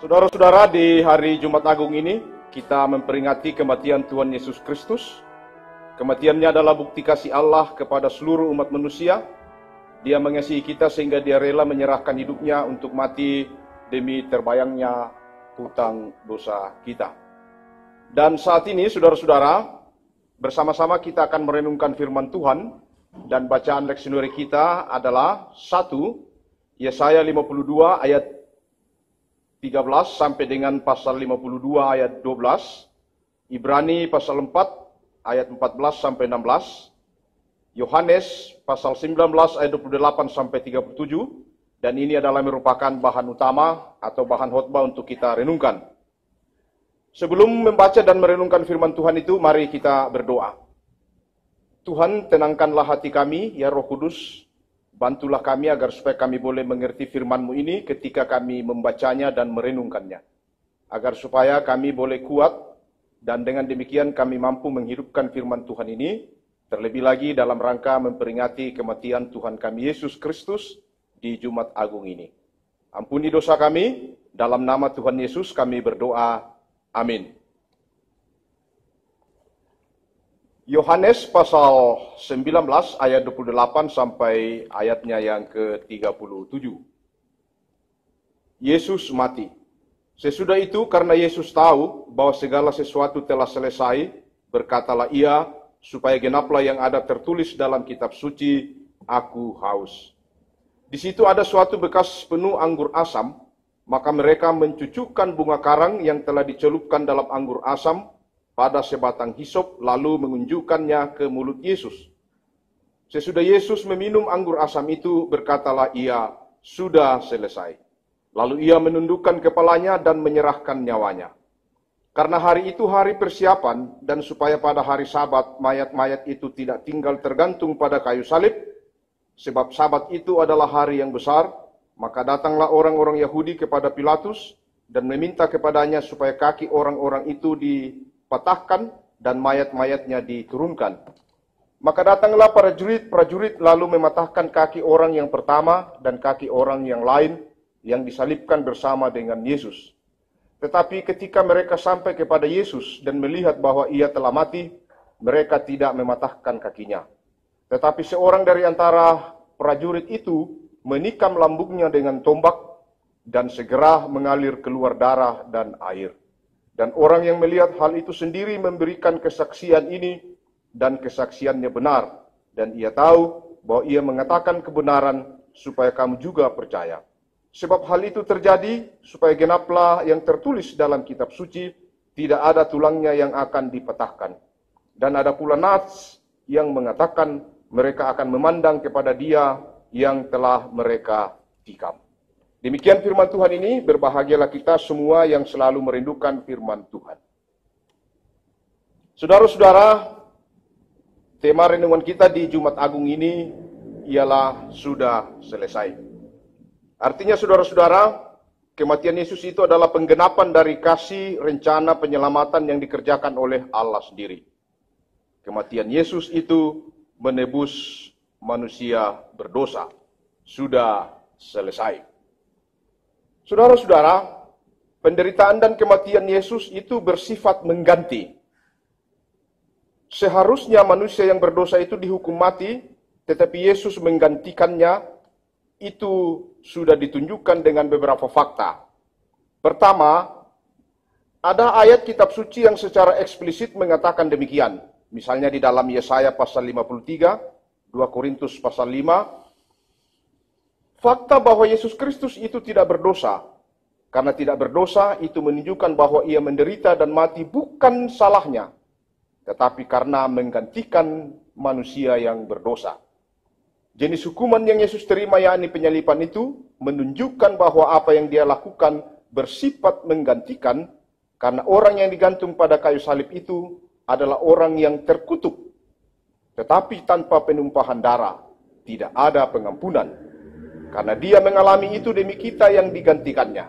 Saudara-saudara, di hari Jumat Agung ini kita memperingati kematian Tuhan Yesus Kristus. Kematiannya adalah bukti kasih Allah kepada seluruh umat manusia. Dia mengasihi kita sehingga dia rela menyerahkan hidupnya untuk mati demi terbayangnya hutang dosa kita. Dan saat ini, saudara-saudara, bersama-sama kita akan merenungkan firman Tuhan. Dan bacaan leksionari kita adalah 1 Yesaya 52 ayat 13 sampai dengan pasal 52 ayat 12, Ibrani pasal 4 ayat 14 sampai 16, Yohanes pasal 19 ayat 28 sampai 37, dan ini adalah merupakan bahan utama atau bahan khotbah untuk kita renungkan. Sebelum membaca dan merenungkan firman Tuhan itu, mari kita berdoa. Tuhan, tenangkanlah hati kami, ya Roh Kudus. Bantulah kami agar supaya kami boleh mengerti firman-Mu ini ketika kami membacanya dan merenungkannya. Agar supaya kami boleh kuat dan dengan demikian kami mampu menghidupkan firman Tuhan ini. Terlebih lagi dalam rangka memperingati kematian Tuhan kami Yesus Kristus di Jumat Agung ini. Ampuni dosa kami, dalam nama Tuhan Yesus kami berdoa. Amin. Yohanes pasal 19 ayat 28 sampai ayatnya yang ke-37. Yesus mati. Sesudah itu karena Yesus tahu bahwa segala sesuatu telah selesai, berkatalah ia, supaya genaplah yang ada tertulis dalam kitab suci, aku haus. Di situ ada suatu bekas penuh anggur asam, maka mereka mencucukkan bunga karang yang telah dicelupkan dalam anggur asam pada sebatang hisop, lalu mengunjukkannya ke mulut Yesus. Sesudah Yesus meminum anggur asam itu, berkatalah ia, sudah selesai. Lalu ia menundukkan kepalanya dan menyerahkan nyawanya. Karena hari itu hari persiapan, dan supaya pada hari Sabat mayat-mayat itu tidak tinggal tergantung pada kayu salib, sebab Sabat itu adalah hari yang besar, maka datanglah orang-orang Yahudi kepada Pilatus dan meminta kepadanya supaya kaki orang-orang itu dipatahkan dan mayat-mayatnya diturunkan. Maka datanglah prajurit lalu mematahkan kaki orang yang pertama dan kaki orang yang lain yang disalibkan bersama dengan Yesus. Tetapi ketika mereka sampai kepada Yesus dan melihat bahwa ia telah mati, mereka tidak mematahkan kakinya. Tetapi seorang dari antara prajurit itu menikam lambungnya dengan tombak dan segera mengalir keluar darah dan air. Dan orang yang melihat hal itu sendiri memberikan kesaksian ini, dan kesaksiannya benar. Dan ia tahu bahwa ia mengatakan kebenaran supaya kamu juga percaya. Sebab hal itu terjadi supaya genaplah yang tertulis dalam kitab suci, tidak ada tulangnya yang akan dipatahkan. Dan ada pula nats yang mengatakan mereka akan memandang kepada dia yang telah mereka tikam. Demikian firman Tuhan ini, berbahagialah kita semua yang selalu merindukan firman Tuhan. Saudara-saudara, tema renungan kita di Jumat Agung ini ialah sudah selesai. Artinya saudara-saudara, kematian Yesus itu adalah penggenapan dari kasih rencana penyelamatan yang dikerjakan oleh Allah sendiri. Kematian Yesus itu menebus manusia berdosa. Sudah selesai. Saudara-saudara, penderitaan dan kematian Yesus itu bersifat mengganti. Seharusnya manusia yang berdosa itu dihukum mati, tetapi Yesus menggantikannya. Itu sudah ditunjukkan dengan beberapa fakta. Pertama, ada ayat kitab suci yang secara eksplisit mengatakan demikian. Misalnya di dalam Yesaya pasal 53, 2 Korintus pasal 5, fakta bahwa Yesus Kristus itu tidak berdosa. Karena tidak berdosa itu menunjukkan bahwa ia menderita dan mati bukan salahnya, tetapi karena menggantikan manusia yang berdosa. Jenis hukuman yang Yesus terima, yakni penyaliban itu, menunjukkan bahwa apa yang dia lakukan bersifat menggantikan, karena orang yang digantung pada kayu salib itu adalah orang yang terkutuk. Tetapi tanpa penumpahan darah, tidak ada pengampunan. Karena dia mengalami itu demi kita yang digantikannya.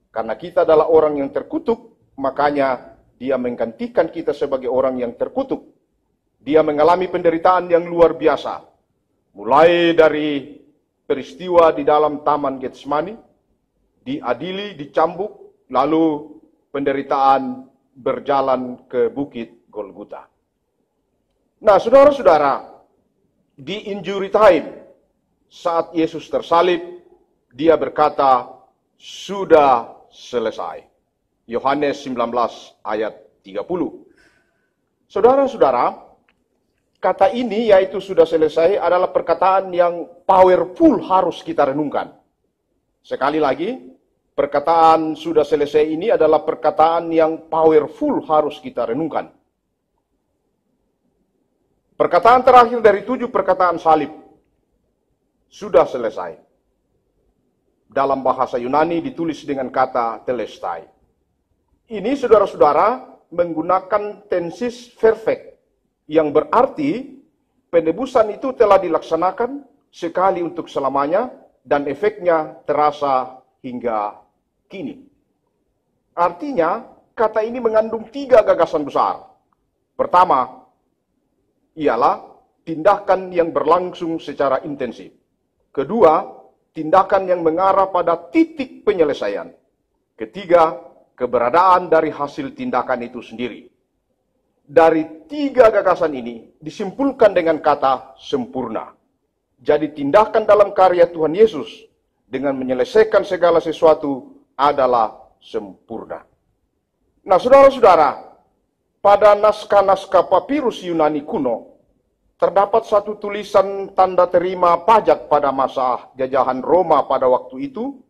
Karena kita adalah orang yang terkutuk, makanya dia menggantikan kita sebagai orang yang terkutuk. Dia mengalami penderitaan yang luar biasa. Mulai dari peristiwa di dalam Taman Getsemani, diadili, dicambuk, Lalu penderitaan berjalan ke bukit Golgota. Nah, saudara-saudara, di injury time, saat Yesus tersalib, dia berkata, sudah selesai. Yohanes 19 ayat 30. Saudara-saudara, kata ini yaitu sudah selesai adalah perkataan yang powerful harus kita renungkan. Sekali lagi, perkataan sudah selesai ini adalah perkataan yang powerful harus kita renungkan. Perkataan terakhir dari 7 perkataan salib sudah selesai. Dalam bahasa Yunani ditulis dengan kata telestai. Ini saudara-saudara menggunakan tenses perfect yang berarti penebusan itu telah dilaksanakan sekali untuk selamanya dan efeknya terasa hingga kini. Artinya kata ini mengandung 3 gagasan besar. Pertama, ialah tindakan yang berlangsung secara intensif. Kedua, tindakan yang mengarah pada titik penyelesaian. Ketiga, keberadaan dari hasil tindakan itu sendiri. Dari 3 gagasan ini disimpulkan dengan kata sempurna. Jadi tindakan dalam karya Tuhan Yesus dengan menyelesaikan segala sesuatu adalah sempurna. Nah, saudara-saudara, pada naskah-naskah papirus Yunani kuno, terdapat satu tulisan tanda terima pajak pada masa jajahan Roma pada waktu itu.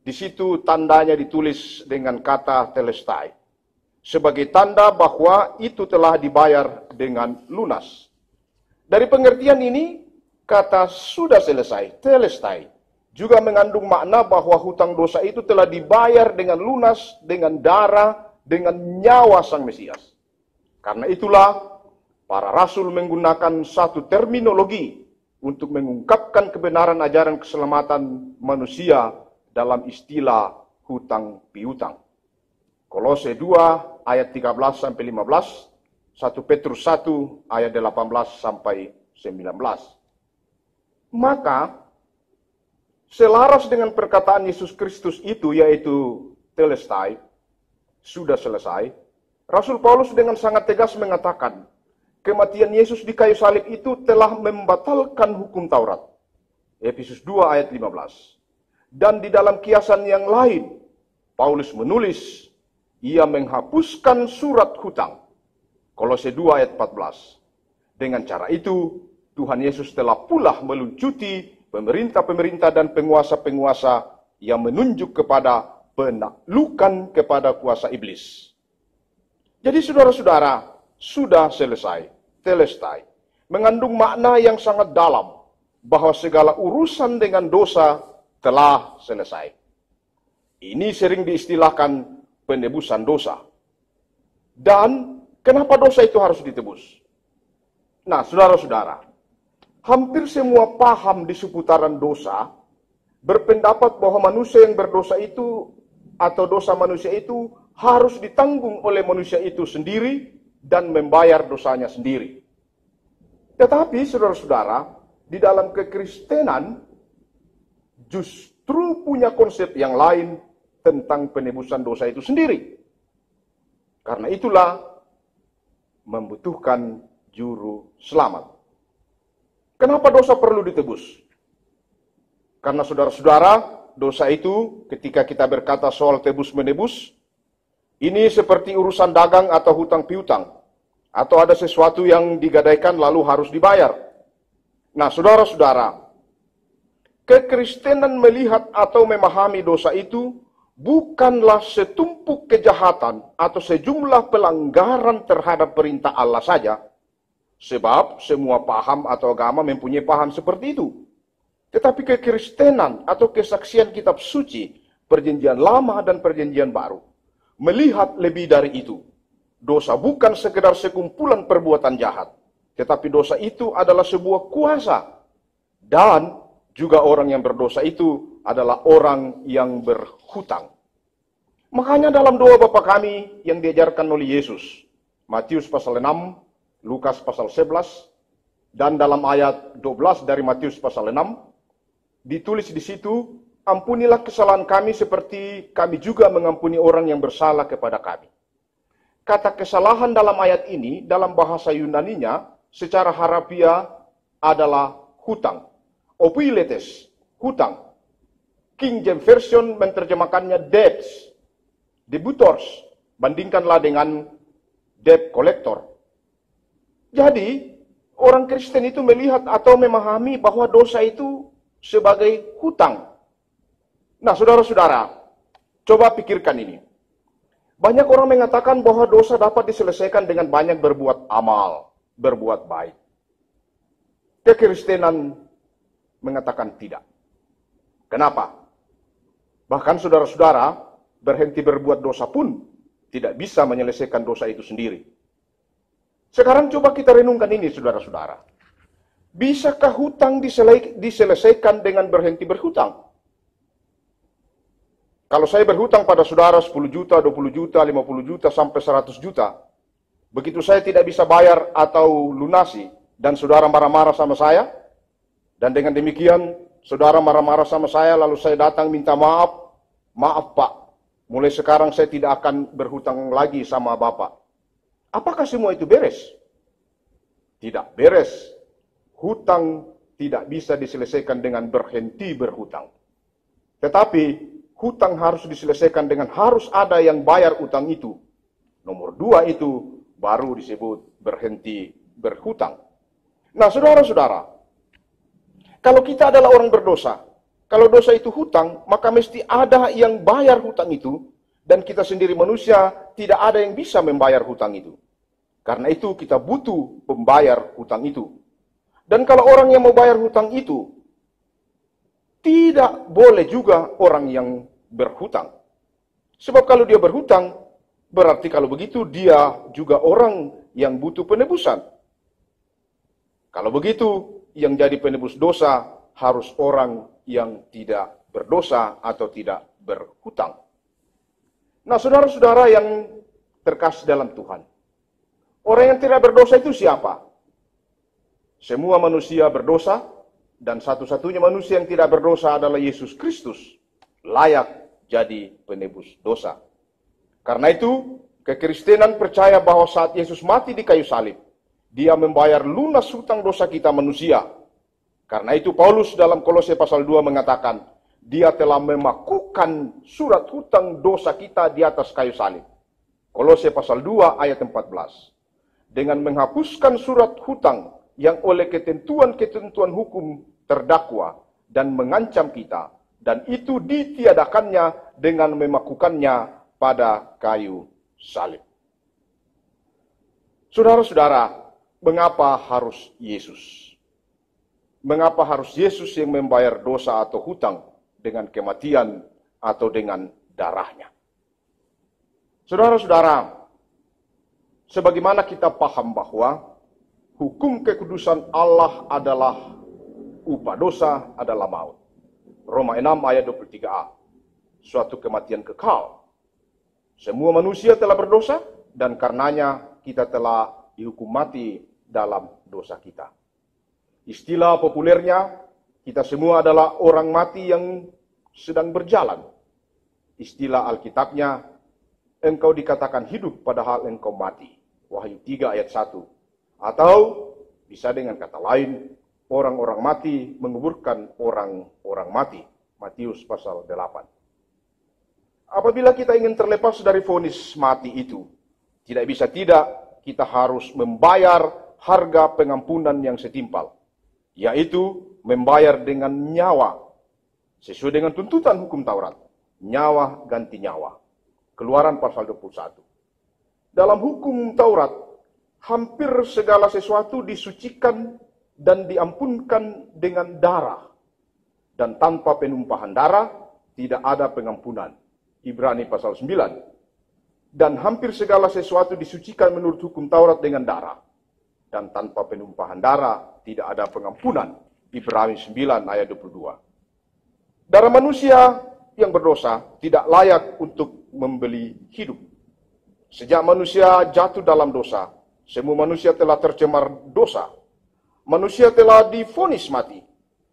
Di situ tandanya ditulis dengan kata telestai, sebagai tanda bahwa itu telah dibayar dengan lunas. Dari pengertian ini, kata sudah selesai, telestai, juga mengandung makna bahwa hutang dosa itu telah dibayar dengan lunas, dengan darah, dengan nyawa Sang Mesias. Karena itulah para rasul menggunakan satu terminologi untuk mengungkapkan kebenaran ajaran keselamatan manusia dalam istilah hutang piutang. Kolose 2 ayat 13 sampai 15, 1 Petrus 1 ayat 18 sampai 19. Maka selaras dengan perkataan Yesus Kristus itu, yaitu telestai, sudah selesai, Rasul Paulus dengan sangat tegas mengatakan, kematian Yesus di kayu salib itu telah membatalkan hukum Taurat. Efesus 2 ayat 15. Dan di dalam kiasan yang lain, Paulus menulis, ia menghapuskan surat hutang. Kolose 2 ayat 14. Dengan cara itu, Tuhan Yesus telah pula meluncuti pemerintah-pemerintah dan penguasa-penguasa yang menunjuk kepada penaklukan kepada kuasa iblis. Jadi saudara-saudara, sudah selesai, telestai, mengandung makna yang sangat dalam, bahwa segala urusan dengan dosa telah selesai. Ini sering diistilahkan penebusan dosa. Dan kenapa dosa itu harus ditebus? Nah, saudara-saudara, hampir semua paham di seputaran dosa berpendapat bahwa manusia yang berdosa itu atau dosa manusia itu harus ditanggung oleh manusia itu sendiri dan membayar dosanya sendiri. Tetapi saudara-saudara, di dalam kekristenan justru punya konsep yang lain tentang penebusan dosa itu sendiri. Karena itulah membutuhkan juru selamat. Kenapa dosa perlu ditebus? Karena saudara-saudara, dosa itu ketika kita berkata soal tebus-menebus, ini seperti urusan dagang atau hutang piutang, atau ada sesuatu yang digadaikan lalu harus dibayar. Nah, saudara-saudara, kekristenan melihat atau memahami dosa itu bukanlah setumpuk kejahatan atau sejumlah pelanggaran terhadap perintah Allah saja, sebab semua paham atau agama mempunyai paham seperti itu. Tetapi kekristenan atau kesaksian kitab suci, perjanjian lama dan perjanjian baru, melihat lebih dari itu. Dosa bukan sekedar sekumpulan perbuatan jahat, tetapi dosa itu adalah sebuah kuasa. Dan juga orang yang berdosa itu adalah orang yang berhutang. Makanya dalam doa Bapa kami yang diajarkan oleh Yesus, Matius pasal 6, Lukas pasal 11, dan dalam ayat 12 dari Matius pasal 6, ditulis di situ, ampunilah kesalahan kami seperti kami juga mengampuni orang yang bersalah kepada kami. Kata kesalahan dalam ayat ini, dalam bahasa Yunaninya, secara harafiah adalah hutang. Opiletes, hutang. King James Version menerjemahkannya debts, debtors. Bandingkanlah dengan debt collector. Jadi, orang Kristen itu melihat atau memahami bahwa dosa itu sebagai hutang. Nah, saudara-saudara, coba pikirkan ini. Banyak orang mengatakan bahwa dosa dapat diselesaikan dengan banyak berbuat amal, berbuat baik. Kekristenan mengatakan tidak. Kenapa? Bahkan saudara-saudara, berhenti berbuat dosa pun tidak bisa menyelesaikan dosa itu sendiri. Sekarang coba kita renungkan ini, saudara-saudara. Bisakah hutang diselesaikan dengan berhenti berhutang? Kalau saya berhutang pada saudara 10 juta, 20 juta, 50 juta, sampai 100 juta, begitu saya tidak bisa bayar atau lunasi, dan saudara marah-marah sama saya, dan dengan demikian saudara marah-marah sama saya, lalu saya datang minta maaf, maaf Pak, mulai sekarang saya tidak akan berhutang lagi sama Bapak. Apakah semua itu beres? Tidak beres. Hutang tidak bisa diselesaikan dengan berhenti berhutang. Tetapi hutang harus diselesaikan dengan harus ada yang bayar utang itu. Nomor 2 itu baru disebut berhenti berhutang. Nah, saudara-saudara, kalau kita adalah orang berdosa, kalau dosa itu hutang, maka mesti ada yang bayar hutang itu, dan kita sendiri manusia tidak ada yang bisa membayar hutang itu. Karena itu kita butuh pembayar hutang itu. Dan kalau orang yang mau bayar hutang itu, tidak boleh juga orang yang berhutang. Sebab kalau dia berhutang, berarti kalau begitu dia juga orang yang butuh penebusan. Kalau begitu, yang jadi penebus dosa harus orang yang tidak berdosa atau tidak berhutang. Nah, saudara-saudara yang terkasih dalam Tuhan, orang yang tidak berdosa itu siapa? Semua manusia berdosa, dan satu-satunya manusia yang tidak berdosa adalah Yesus Kristus, layak jadi penebus dosa. Karena itu, kekristenan percaya bahwa saat Yesus mati di kayu salib, Dia membayar lunas hutang dosa kita manusia. Karena itu Paulus dalam Kolose pasal 2 mengatakan, Dia telah memakukan surat hutang dosa kita di atas kayu salib. Kolose pasal 2 ayat 14. Dengan menghapuskan surat hutang yang oleh ketentuan-ketentuan hukum terdakwa dan mengancam kita, dan itu ditiadakannya dengan memakukannya pada kayu salib. Saudara-saudara, mengapa harus Yesus? Mengapa harus Yesus yang membayar dosa atau hutang dengan kematian atau dengan darahnya? Saudara-saudara, sebagaimana kita paham bahwa hukum kekudusan Allah adalah upah dosa adalah maut. Roma 6 ayat 23a. Suatu kematian kekal. Semua manusia telah berdosa dan karenanya kita telah dihukum mati dalam dosa kita. Istilah populernya, kita semua adalah orang mati yang sedang berjalan. Istilah Alkitabnya, engkau dikatakan hidup padahal engkau mati. Wahyu 3 ayat 1. Atau bisa dengan kata lain, orang-orang mati menguburkan orang-orang mati. Matius pasal 8. Apabila kita ingin terlepas dari vonis mati itu, tidak bisa tidak, kita harus membayar harga pengampunan yang setimpal, yaitu membayar dengan nyawa, sesuai dengan tuntutan hukum Taurat. Nyawa ganti nyawa. Keluaran pasal 21. Dalam hukum Taurat, hampir segala sesuatu disucikan dan diampunkan dengan darah. Dan tanpa penumpahan darah, tidak ada pengampunan. Ibrani pasal 9. Dan hampir segala sesuatu disucikan menurut hukum Taurat dengan darah. Dan tanpa penumpahan darah, tidak ada pengampunan. Ibrani 9 ayat 22. Darah manusia yang berdosa tidak layak untuk membeli hidup. Sejak manusia jatuh dalam dosa, semua manusia telah tercemar dosa. Manusia telah divonis mati.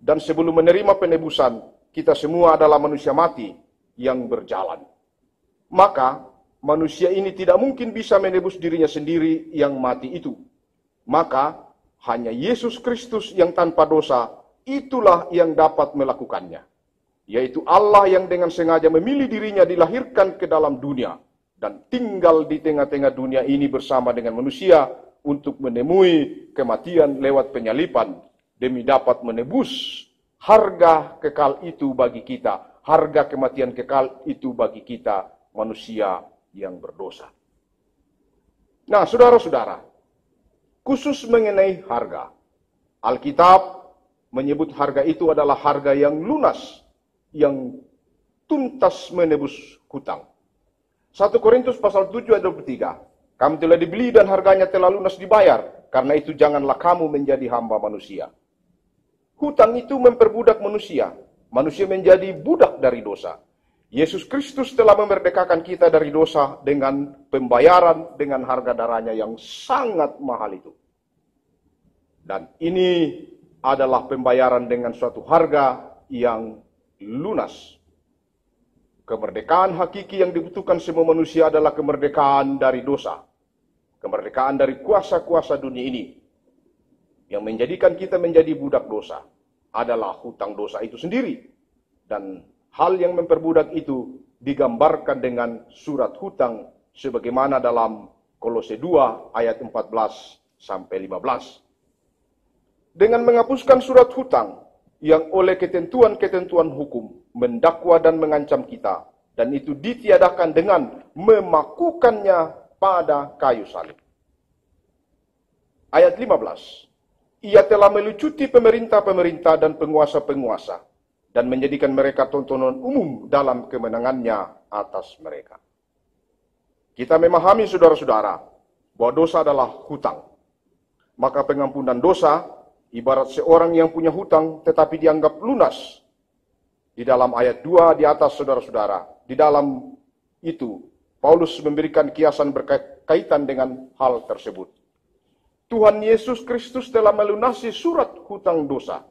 Dan sebelum menerima penebusan, kita semua adalah manusia mati yang berjalan. Maka manusia ini tidak mungkin bisa menebus dirinya sendiri yang mati itu. Maka hanya Yesus Kristus yang tanpa dosa, itulah yang dapat melakukannya. Yaitu Allah yang dengan sengaja memilih dirinya dilahirkan ke dalam dunia dan tinggal di tengah-tengah dunia ini bersama dengan manusia untuk menemui kematian lewat penyalipan demi dapat menebus harga kekal itu bagi kita, harga kematian kekal itu bagi kita manusia yang berdosa. Nah, saudara-saudara, khusus mengenai harga, Alkitab menyebut harga itu adalah harga yang lunas, yang tuntas menebus hutang. 1 Korintus pasal 7 ayat 23, kamu telah dibeli dan harganya telah lunas dibayar, karena itu janganlah kamu menjadi hamba manusia. Hutang itu memperbudak manusia, manusia menjadi budak dari dosa. Yesus Kristus telah memerdekakan kita dari dosa dengan pembayaran dengan harga darahnya yang sangat mahal itu. Dan ini adalah pembayaran dengan suatu harga yang lunas. Kemerdekaan hakiki yang dibutuhkan semua manusia adalah kemerdekaan dari dosa. Kemerdekaan dari kuasa-kuasa dunia ini. Yang menjadikan kita menjadi budak dosa adalah hutang dosa itu sendiri. Dan hal yang memperbudak itu digambarkan dengan surat hutang sebagaimana dalam Kolose 2 ayat 14 sampai 15. Dengan menghapuskan surat hutang yang oleh ketentuan-ketentuan hukum mendakwa dan mengancam kita, dan itu ditiadakan dengan memakukannya pada kayu salib. Ayat 15. Ia telah melucuti pemerintah-pemerintah dan penguasa-penguasa dan menjadikan mereka tontonan umum dalam kemenangannya atas mereka. Kita memahami, saudara-saudara, bahwa dosa adalah hutang. Maka pengampunan dosa ibarat seorang yang punya hutang tetapi dianggap lunas. Di dalam ayat 2 di atas, saudara-saudara, di dalam itu Paulus memberikan kiasan berkaitan dengan hal tersebut. Tuhan Yesus Kristus telah melunasi surat hutang dosa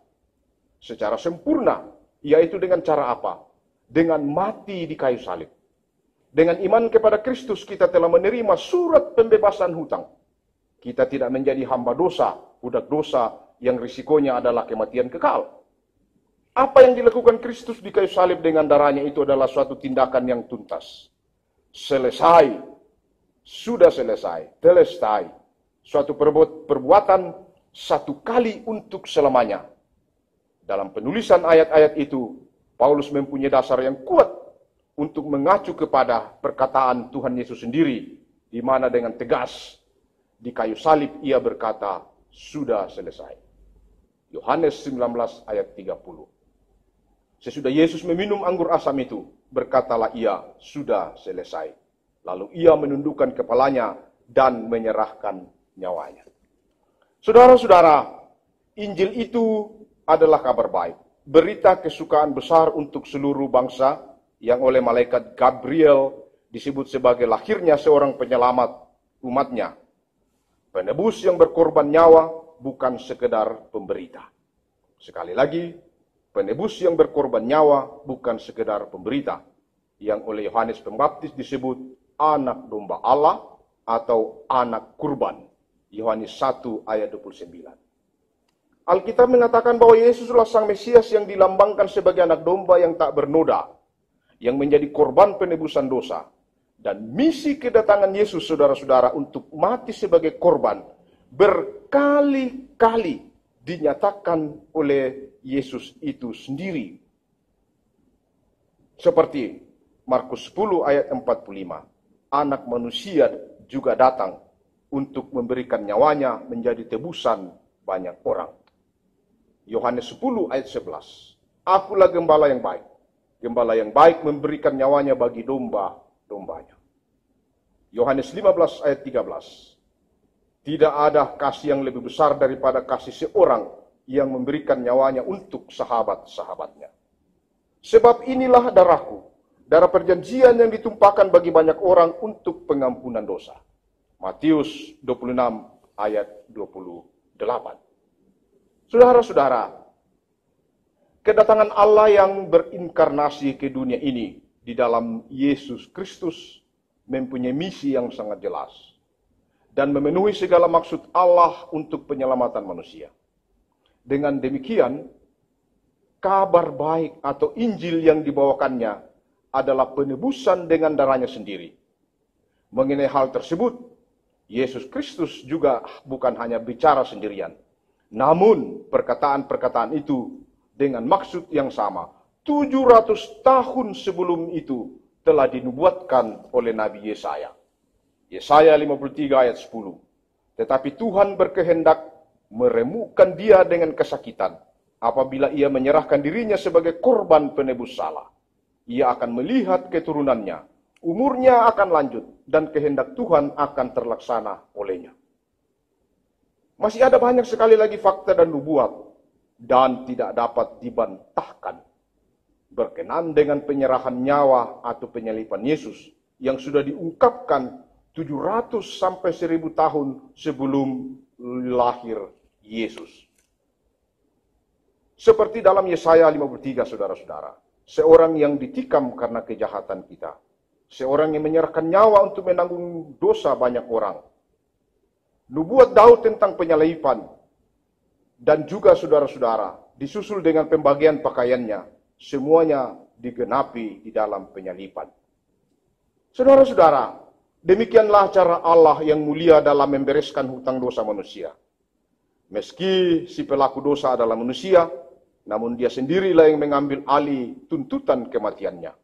secara sempurna, yaitu dengan cara apa? Dengan mati di kayu salib. Dengan iman kepada Kristus kita telah menerima surat pembebasan hutang. Kita tidak menjadi hamba dosa, budak dosa yang risikonya adalah kematian kekal. Apa yang dilakukan Kristus di kayu salib dengan darahnya itu adalah suatu tindakan yang tuntas. Selesai. Sudah selesai. Telestai. Suatu perbuatan satu kali untuk selamanya. Dalam penulisan ayat-ayat itu, Paulus mempunyai dasar yang kuat untuk mengacu kepada perkataan Tuhan Yesus sendiri, di mana dengan tegas di kayu salib ia berkata, sudah selesai. Yohanes 19 ayat 30. Sesudah Yesus meminum anggur asam itu, berkatalah ia, sudah selesai. Lalu ia menundukkan kepalanya dan menyerahkan nyawanya. Saudara-saudara, Injil itu adalah kabar baik. Berita kesukaan besar untuk seluruh bangsa yang oleh malaikat Gabriel disebut sebagai lahirnya seorang penyelamat umatnya. Penebus yang berkorban nyawa bukan sekedar pemberita. Sekali lagi, penebus yang berkorban nyawa bukan sekedar pemberita. Yang oleh Yohanes Pembaptis disebut anak domba Allah atau anak kurban. Yohanes 1 ayat 29. Alkitab mengatakan bahwa Yesuslah Sang Mesias yang dilambangkan sebagai anak domba yang tak bernoda, yang menjadi korban penebusan dosa. Dan misi kedatangan Yesus, saudara-saudara, untuk mati sebagai korban, berkali-kali dinyatakan oleh Yesus itu sendiri. Seperti Markus 10 ayat 45, anak manusia juga datang untuk memberikan nyawanya menjadi tebusan banyak orang. Yohanes 10 ayat 11. Akulah gembala yang baik. Gembala yang baik memberikan nyawanya bagi domba-dombanya. Yohanes 15 ayat 13. Tidak ada kasih yang lebih besar daripada kasih seorang yang memberikan nyawanya untuk sahabat-sahabatnya. Sebab inilah darahku, darah perjanjian yang ditumpahkan bagi banyak orang untuk pengampunan dosa. Matius 26 ayat 28. Saudara-saudara, Kedatangan Allah yang berinkarnasi ke dunia ini di dalam Yesus Kristus mempunyai misi yang sangat jelas dan memenuhi segala maksud Allah untuk penyelamatan manusia. Dengan demikian, kabar baik atau Injil yang dibawakannya adalah penebusan dengan darahnya sendiri. Mengenai hal tersebut, Yesus Kristus juga bukan hanya bicara sendirian, namun perkataan-perkataan itu dengan maksud yang sama. 700 tahun sebelum itu telah dinubuatkan oleh Nabi Yesaya. Yesaya 53 ayat 10. Tetapi Tuhan berkehendak meremukkan dia dengan kesakitan. Apabila ia menyerahkan dirinya sebagai korban penebus salah, ia akan melihat keturunannya. Umurnya akan lanjut dan kehendak Tuhan akan terlaksana olehnya. Masih ada banyak sekali lagi fakta dan nubuat dan tidak dapat dibantahkan berkenaan dengan penyerahan nyawa atau penyaliban Yesus yang sudah diungkapkan 700 sampai 1000 tahun sebelum lahir Yesus. Seperti dalam Yesaya 53, saudara-saudara, seorang yang ditikam karena kejahatan kita, seorang yang menyerahkan nyawa untuk menanggung dosa banyak orang. Nubuat Daud tentang penyaliban dan juga saudara-saudara disusul dengan pembagian pakaiannya, semuanya digenapi di dalam penyaliban. Saudara-saudara, demikianlah cara Allah yang mulia dalam membereskan hutang dosa manusia. Meski si pelaku dosa adalah manusia, namun dia sendirilah yang mengambil alih tuntutan kematiannya.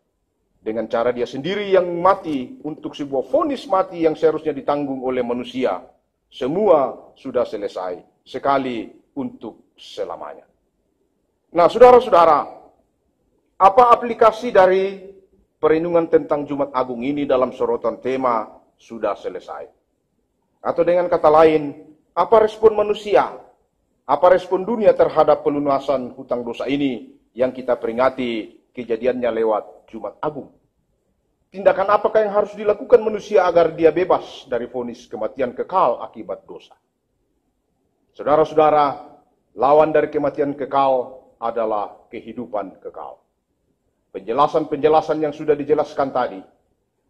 Dengan cara dia sendiri yang mati untuk sebuah vonis mati yang seharusnya ditanggung oleh manusia. Semua sudah selesai, sekali untuk selamanya. Nah, saudara-saudara, apa aplikasi dari perenungan tentang Jumat Agung ini dalam sorotan tema sudah selesai? Atau dengan kata lain, apa respon manusia? Apa respon dunia terhadap pelunasan hutang dosa ini yang kita peringati kejadiannya lewat Jumat Agung? Tindakan apakah yang harus dilakukan manusia agar dia bebas dari vonis kematian kekal akibat dosa? Saudara-saudara, lawan dari kematian kekal adalah kehidupan kekal. Penjelasan-penjelasan yang sudah dijelaskan tadi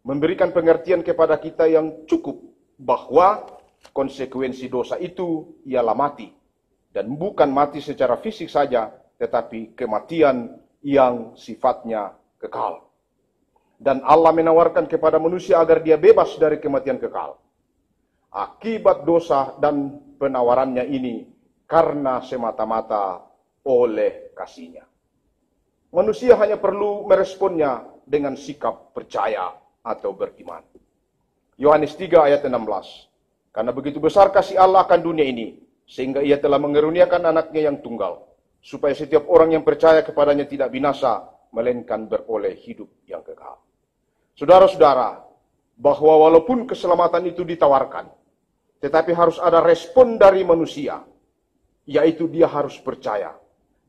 memberikan pengertian kepada kita yang cukup bahwa konsekuensi dosa itu ialah mati. Dan bukan mati secara fisik saja, tetapi kematian yang sifatnya kekal. Dan Allah menawarkan kepada manusia agar dia bebas dari kematian kekal. Akibat dosa dan penawarannya ini karena semata-mata oleh kasih-Nya. Manusia hanya perlu meresponnya dengan sikap percaya atau beriman. Yohanes 3 ayat 16. Karena begitu besar kasih Allah akan dunia ini, sehingga ia telah mengeruniakan anaknya yang tunggal, supaya setiap orang yang percaya kepadanya tidak binasa, melainkan beroleh hidup yang kekal. Saudara-saudara, bahwa walaupun keselamatan itu ditawarkan, tetapi harus ada respon dari manusia, yaitu dia harus percaya.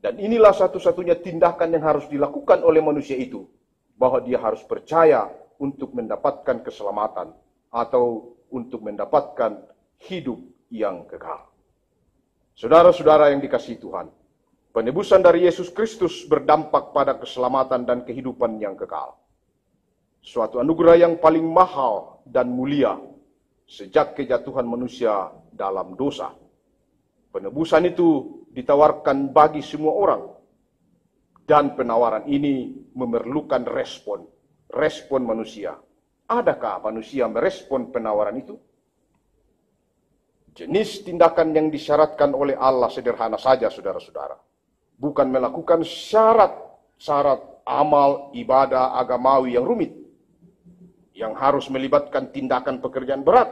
Dan inilah satu-satunya tindakan yang harus dilakukan oleh manusia itu, bahwa dia harus percaya untuk mendapatkan keselamatan, atau untuk mendapatkan hidup yang kekal. Saudara-saudara yang dikasihi Tuhan, penebusan dari Yesus Kristus berdampak pada keselamatan dan kehidupan yang kekal. Suatu anugerah yang paling mahal dan mulia sejak kejatuhan manusia dalam dosa. Penebusan itu ditawarkan bagi semua orang. Dan penawaran ini memerlukan respon manusia. Adakah manusia merespon penawaran itu? Jenis tindakan yang disyaratkan oleh Allah sederhana saja, saudara-saudara. Bukan melakukan syarat amal ibadah agamawi yang rumit, yang harus melibatkan tindakan pekerjaan berat,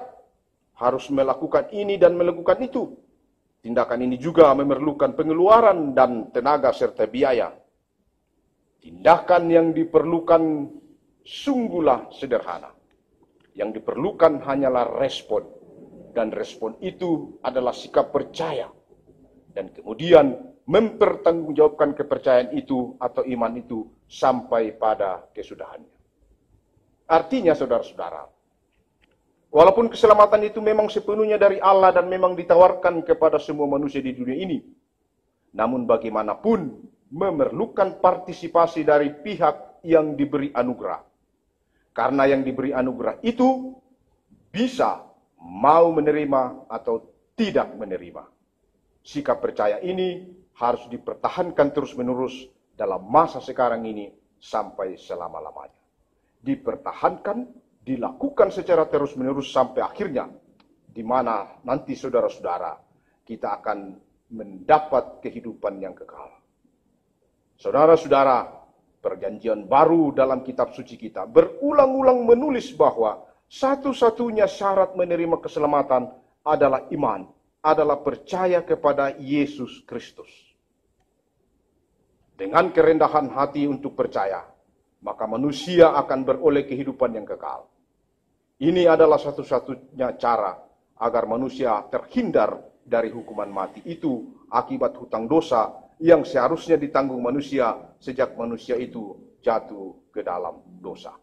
harus melakukan ini dan melakukan itu. Tindakan ini juga memerlukan pengeluaran dan tenaga serta biaya. Tindakan yang diperlukan sungguhlah sederhana. Yang diperlukan hanyalah respon. Dan respon itu adalah sikap percaya. Dan kemudian mempertanggungjawabkan kepercayaan itu atau iman itu sampai pada kesudahannya. Artinya, saudara-saudara, walaupun keselamatan itu memang sepenuhnya dari Allah dan memang ditawarkan kepada semua manusia di dunia ini, namun bagaimanapun memerlukan partisipasi dari pihak yang diberi anugerah. Karena yang diberi anugerah itu bisa mau menerima atau tidak menerima. Sikap percaya ini harus dipertahankan terus-menerus dalam masa sekarang ini sampai selama-lamanya. Dipertahankan, dilakukan secara terus-menerus sampai akhirnya, di mana nanti saudara-saudara kita akan mendapat kehidupan yang kekal. Saudara-saudara, perjanjian baru dalam kitab suci kita berulang-ulang menulis bahwa satu-satunya syarat menerima keselamatan adalah iman, adalah percaya kepada Yesus Kristus. Dengan kerendahan hati untuk percaya, maka manusia akan beroleh kehidupan yang kekal. Ini adalah satu-satunya cara agar manusia terhindar dari hukuman mati itu akibat hutang dosa yang seharusnya ditanggung manusia sejak manusia itu jatuh ke dalam dosa.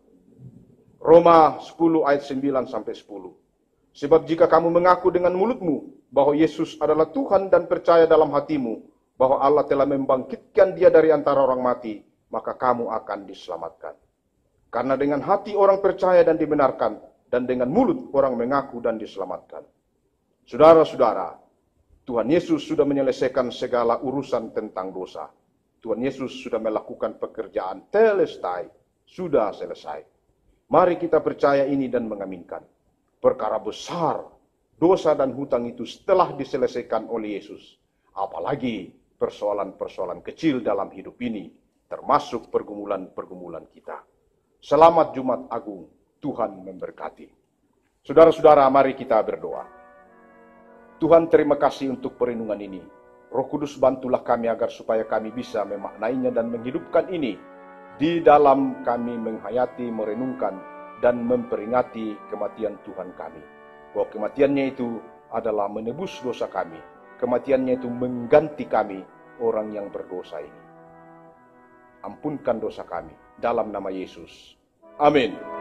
Roma 10 ayat 9-10. Sebab jika kamu mengaku dengan mulutmu bahwa Yesus adalah Tuhan dan percaya dalam hatimu bahwa Allah telah membangkitkan dia dari antara orang mati, maka kamu akan diselamatkan. Karena dengan hati orang percaya dan dibenarkan, dan dengan mulut orang mengaku dan diselamatkan. Saudara-saudara, Tuhan Yesus sudah menyelesaikan segala urusan tentang dosa. Tuhan Yesus sudah melakukan pekerjaan telestai, sudah selesai. Mari kita percaya ini dan mengaminkan. Perkara besar, dosa dan hutang itu setelah diselesaikan oleh Yesus. Apalagi persoalan-persoalan kecil dalam hidup ini, termasuk pergumulan-pergumulan kita. Selamat Jumat Agung, Tuhan memberkati. Saudara-saudara, mari kita berdoa. Tuhan, terima kasih untuk perlindungan ini. Roh Kudus, bantulah kami agar supaya kami bisa memaknainya dan menghidupkan ini di dalam kami menghayati, merenungkan, dan memperingati kematian Tuhan kami. Bahwa kematiannya itu adalah menebus dosa kami. Kematiannya itu mengganti kami, orang yang berdosa ini. Ampunkan dosa kami, dalam nama Yesus. Amin.